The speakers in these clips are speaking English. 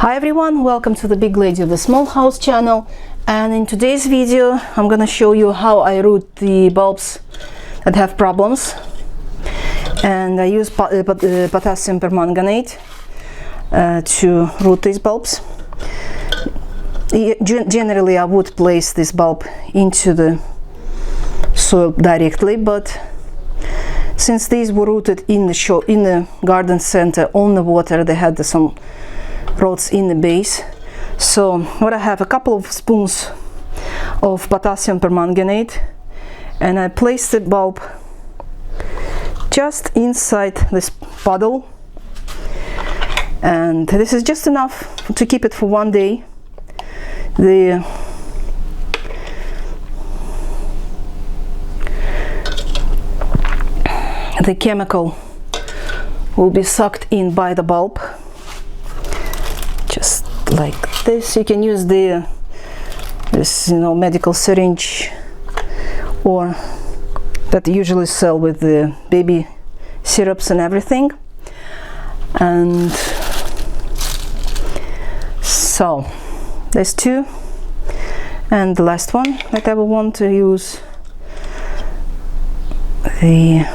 Hi everyone, welcome to the Big Lady of the Small House channel, and in today's video I'm gonna show you how I root the bulbs that have problems. And I use potassium permanganate to root these bulbs. Generally I would place this bulb into the soil directly, but since these were rooted in the garden center on the water, they had some roots in the base. So what I have, a couple of spoons of potassium permanganate, and I place the bulb just inside this puddle, and this is just enough to keep it for 1 day. The chemical will be sucked in by the bulb, just like this. You can use this medical syringe, or that they usually sell with the baby syrups and everything. And so there's two, and the last one that I will want to use, the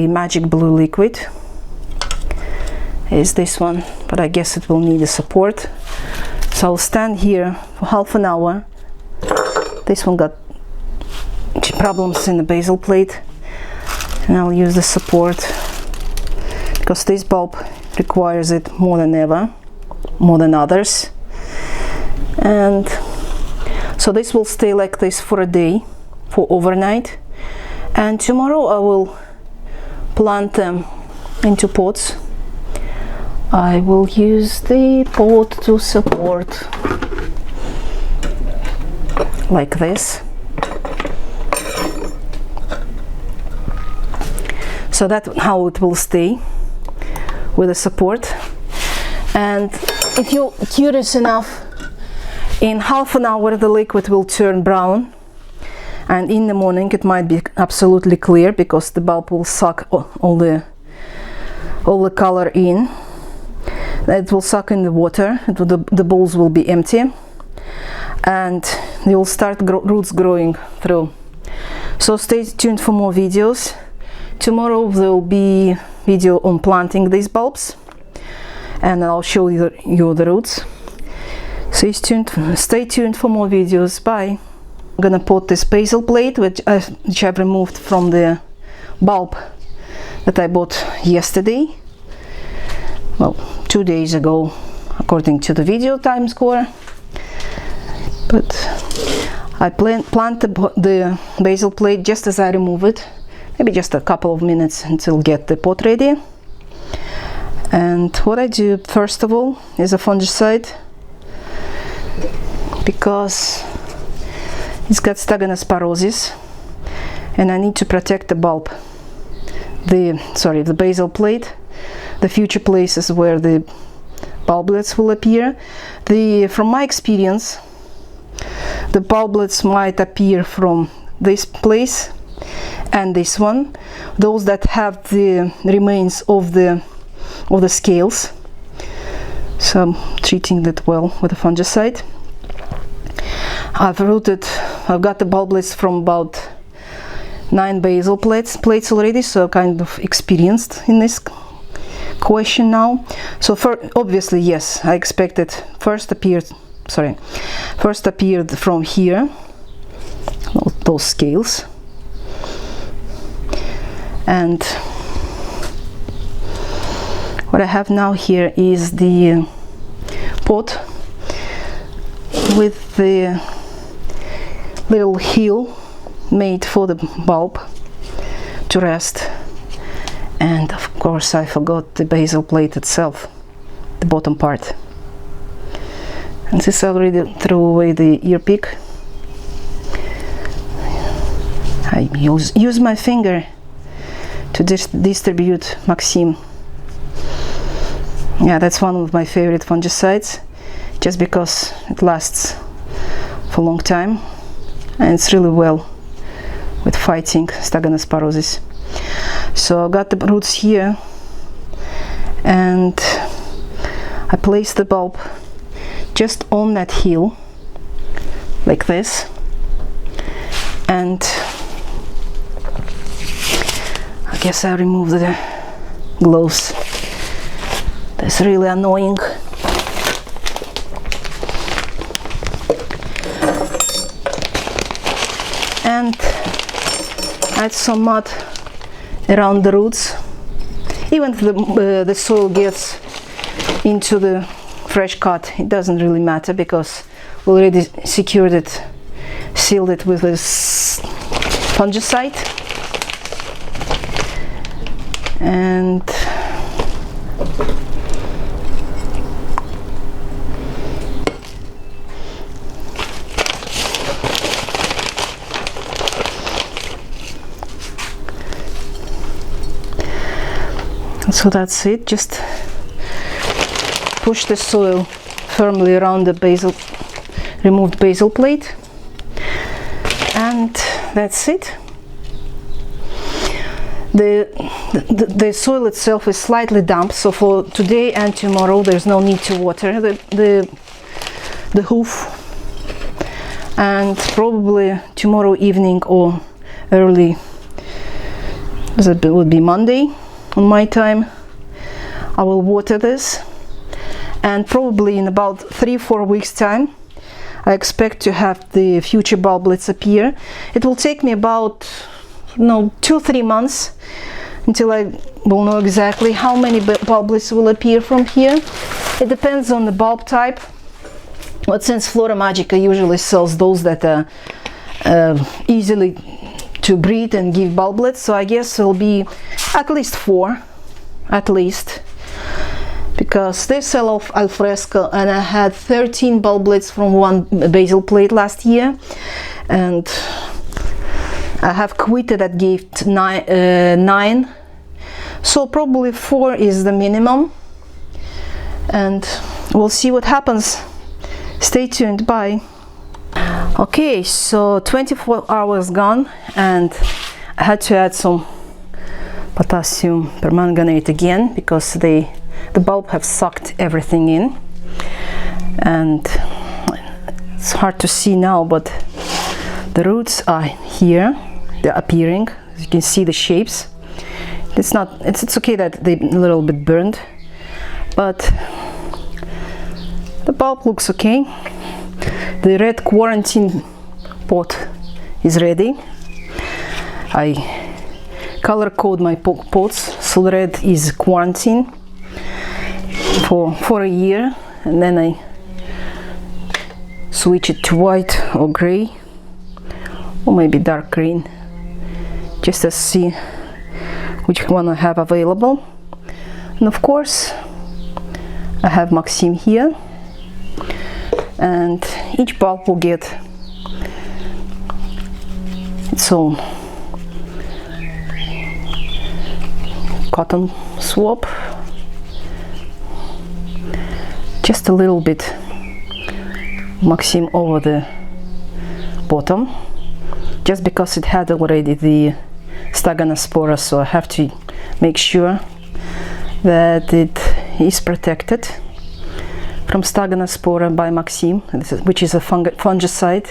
magic blue liquid, is this one, but I guess it will need a support. So I'll stand here for half an hour. This one got problems in the basal plate, and I'll use the support because this bulb requires it more than ever, more than others. And so this will stay like this for a day, for overnight, and tomorrow I will plant them into pots. I will use the pot to support like this, so that's how it will stay, with the support. And if you're curious enough, in half an hour the liquid will turn brown, and in the morning it might be absolutely clear because the bulb will suck all the color in. It will suck in the water, the bowls will be empty, and they will start roots growing through. So stay tuned for more videos. Tomorrow there will be video on planting these bulbs, and I'll show you the roots. Stay tuned for more videos. Bye. I'm gonna put this basal plate which I've removed from the bulb that I bought yesterday, well, 2 days ago according to the video time score. But I plant the basal plate just as I remove it, maybe just a couple of minutes until get the pot ready. And what I do first of all is a fungicide, because it's got staganosporosis and I need to protect the bulb, the basal plate, the future places where the bulblets will appear. From my experience, the bulblets might appear from this place and this one, those that have the remains of the scales. So I'm treating that well with a fungicide. I've got the bulblets from about 9 basal plates already, so kind of experienced in this question now. So obviously, yes, I expected first appeared from here, those scales. And what I have now here is the pot with the little heel made for the bulb to rest. And of course I forgot the basal plate itself, the bottom part. And since I already threw away the ear pick, I use my finger to distribute Maxime. Yeah, that's one of my favorite fungicides, just because it lasts for a long time and it's really well with fighting staganosporosis. So I got the roots here, and I place the bulb just on that heel like this, and I guess I remove the gloves. That's really annoying. And add some mud around the roots. Even if the soil gets into the fresh cut, it doesn't really matter because we already secured it, sealed it with this fungicide. And so that's it. Just push the soil firmly around the removed basal plate, and that's it. The soil itself is slightly damp, so for today and tomorrow there's no need to water the hoof, and probably tomorrow evening or early, as it would be Monday on my time, I will water this, and probably in about 3-4 weeks time I expect to have the future bulblets appear. It will take me about 2-3 months until I will know exactly how many bulblets will appear from here. It depends on the bulb type, but since Flora Magica usually sells those that are easily to breed and give bulblets, so I guess it'll be at least 4, because they sell al fresco, and I had 13 bulblets from one basal plate last year, and I have quitted that gave 9, so probably 4 is the minimum, and we'll see what happens. Stay tuned. Bye. Okay, so 24 hours gone, and I had to add some potassium permanganate again because the bulb have sucked everything in, and it's hard to see now, but the roots are here, they're appearing. As you can see the shapes. It's okay that they're a little bit burned, but the bulb looks okay. The red quarantine pot is ready. I color code my pots, so the red is quarantine for a year, and then I switch it to white or gray, or maybe dark green, just to see which one I have available. And of course I have Maxim here, and each bulb will get its own cotton swab, just a little bit Maxim over the bottom, just because it had already the Staganospora, so I have to make sure that it is protected from Staganospora by Maxim, which is a fungicide,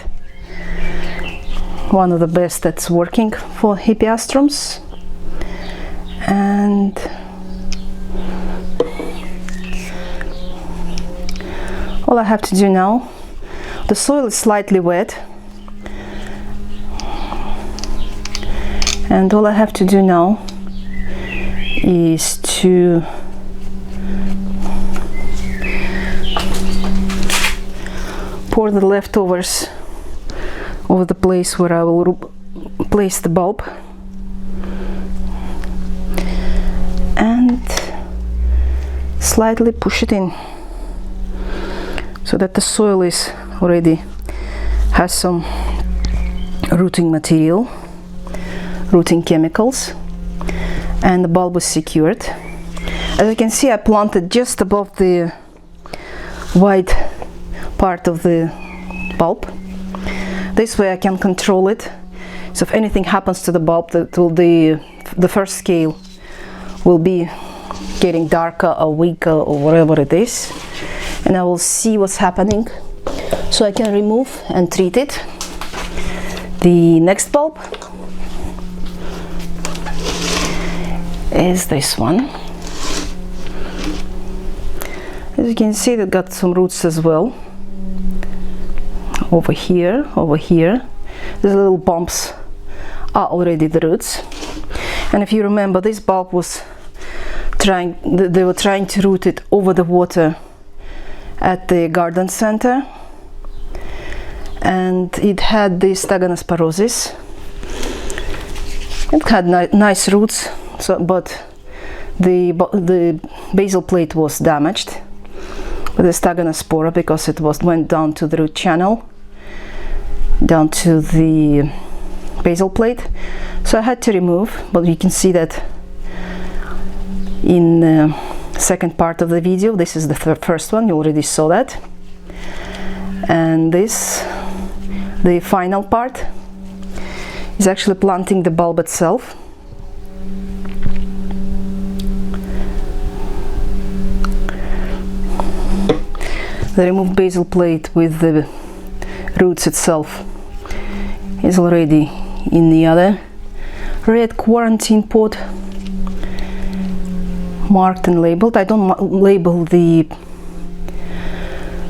one of the best that's working for hippeastrums. And all I have to do now, the soil is slightly wet, and all I have to do now is to pour the leftovers over the place where I will place the bulb, and slightly push it in so that the soil is already has some rooting material, rooting chemicals, and the bulb is secured. As you can see, I planted just above the white part of the bulb. This way I can control it, so if anything happens to the bulb, the first scale will be getting darker or weaker or whatever it is, and I will see what's happening so I can remove and treat it. The next bulb is this one. As you can see, they've got some roots as well. Over here, these little bumps are already the roots. And if you remember, this bulb was they were trying to root it over the water at the garden center, and it had the staganosporosis. It had nice roots, but the basal plate was damaged with the staganospora because it went down to the root channel, down to the basal plate. So I had to remove, but you can see that in the second part of the video. This is the first one, you already saw that. And this, the final part, is actually planting the bulb itself. The removed basal plate with the roots itself is already in the other red quarantine pot, marked and labeled. I don't label the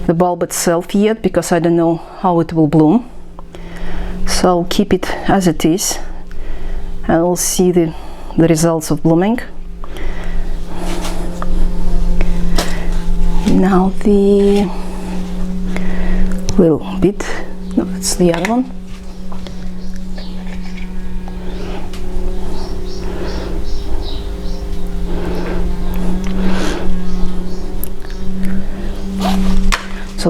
bulb itself yet because I don't know how it will bloom, so I'll keep it as it is and we'll see the results of blooming. Now the little bit, no, that's the other one. So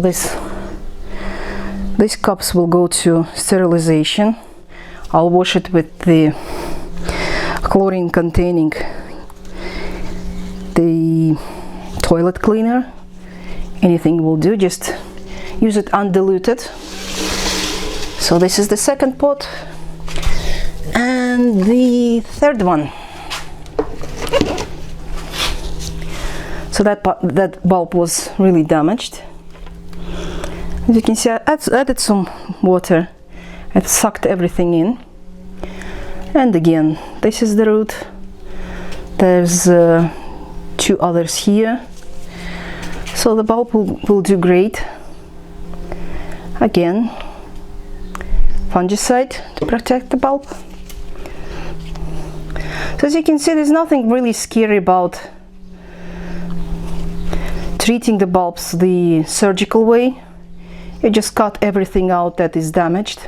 these cups will go to sterilization. I'll wash it with the chlorine containing the toilet cleaner. Anything will do, just use it undiluted. So this is the second pot, and the third one. So that bulb was really damaged. As you can see, I added some water. It sucked everything in. And again, this is the root. There's two others here. So the bulb will do great. Again, fungicide to protect the bulb. So as you can see, there's nothing really scary about treating the bulbs the surgical way. You just cut everything out that is damaged.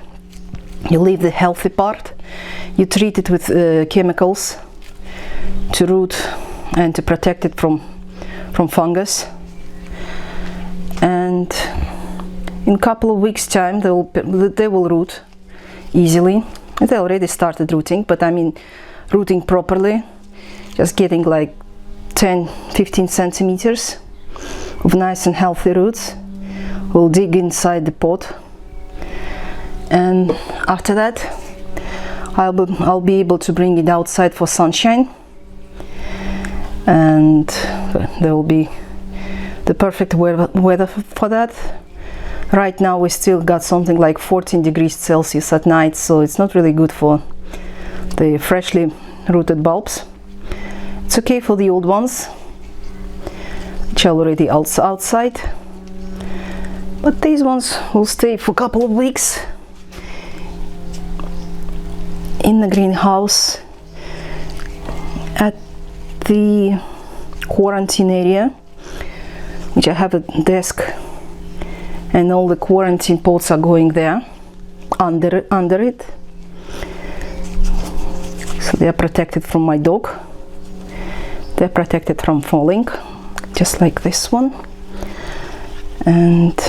You leave the healthy part. You treat it with chemicals to root and to protect it from fungus. And in a couple of weeks' time, they will root easily. They already started rooting, but I mean rooting properly, just getting like 10-15 centimeters of nice and healthy roots. We'll dig inside the pot, and after that I'll be able to bring it outside for sunshine, and there will be the perfect weather for that. Right now we still got something like 14 degrees Celsius at night, so it's not really good for the freshly rooted bulbs. It's okay for the old ones, which are already outside. But these ones will stay for a couple of weeks in the greenhouse at the quarantine area, which I have a desk, and all the quarantine pots are going there under it. So they are protected from my dog. They're protected from falling, just like this one. And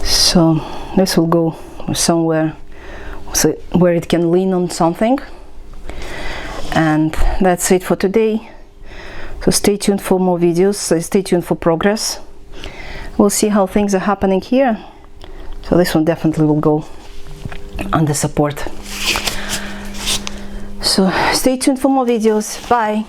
so this will go somewhere where it can lean on something. And that's it for today. So stay tuned for more videos, so stay tuned for progress. We'll see how things are happening here. So this one definitely will go under support. So stay tuned for more videos. Bye.